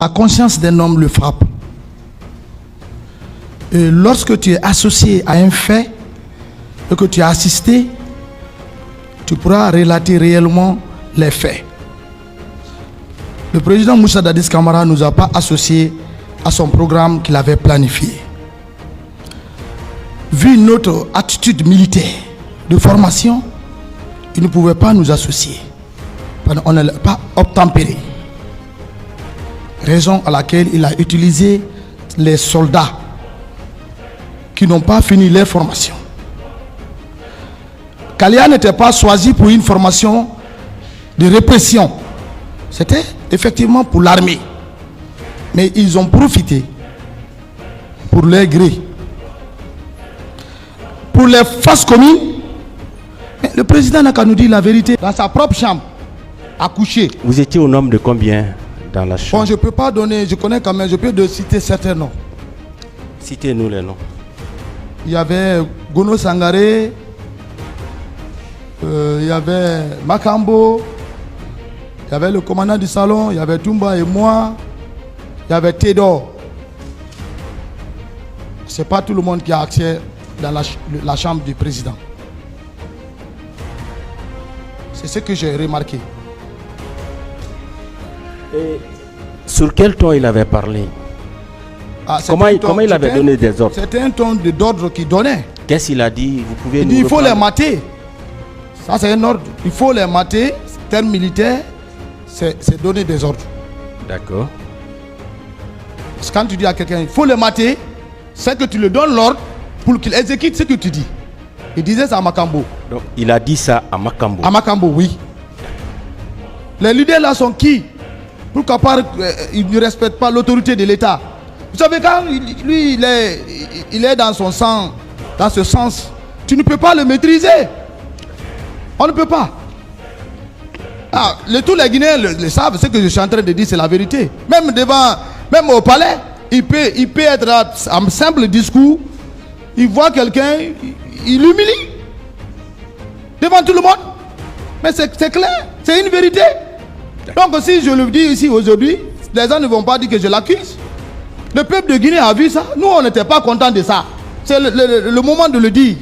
La conscience d'un homme le frappe. Et lorsque tu es associé à un fait et que tu as assisté, tu pourras relater réellement les faits. Le président Moussa Dadis Camara ne nous a pas associés à son programme qu'il avait planifié. Vu notre attitude militaire de formation, il ne pouvait pas nous associer. On n'est pas obtempéré. Raison à laquelle il a utilisé les soldats qui n'ont pas fini leur formation. Kalia n'était pas choisi pour une formation de répression. C'était effectivement pour l'armée. Mais ils ont profité pour leur gré. Pour les forces communes, le président n'a qu'à nous dire la vérité. Dans sa propre chambre, à coucher. Vous étiez au nombre de combien dans la chambre? Bon, je ne peux pas donner, je connais quand même, je peux citer certains noms. Citez-nous les noms. Il y avait Gono Sangaré, il y avait Makambo, il y avait le commandant du salon, il y avait Toumba et moi, il y avait Théodore. Ce n'est pas tout le monde qui a accès dans la chambre du président. C'est ce que j'ai remarqué. Et sur quel ton il avait parlé? Comment il avait donné des ordres? C'était un ton d'ordre qu'il donnait. Qu'est-ce qu'il a dit? Vous pouvez il dit il faut les mater. Ça c'est un ordre. Il faut les mater. Terme militaire, c'est donner des ordres. D'accord. Parce que quand tu dis à quelqu'un il faut les mater, c'est que tu lui donnes l'ordre pour qu'il exécute ce que tu dis. Il disait ça à Makambo. Donc il a dit ça à Makambo. À Makambo, oui. Les leaders là sont qui? Pourquoi ils ne respectent pas l'autorité de l'État? Vous savez, quand lui, il est dans son sang, dans ce sens, tu ne peux pas le maîtriser. On ne peut pas. Tous les Guinéens le savent, ce que je suis en train de dire, c'est la vérité. Même au palais, il peut être en simple discours, il voit quelqu'un, il l'humilie devant tout le monde. Mais c'est clair, c'est une vérité. Donc si je le dis ici aujourd'hui, les gens ne vont pas dire que je l'accuse. Le peuple de Guinée a vu ça. Nous, on n'était pas contents de ça. C'est le moment de le dire.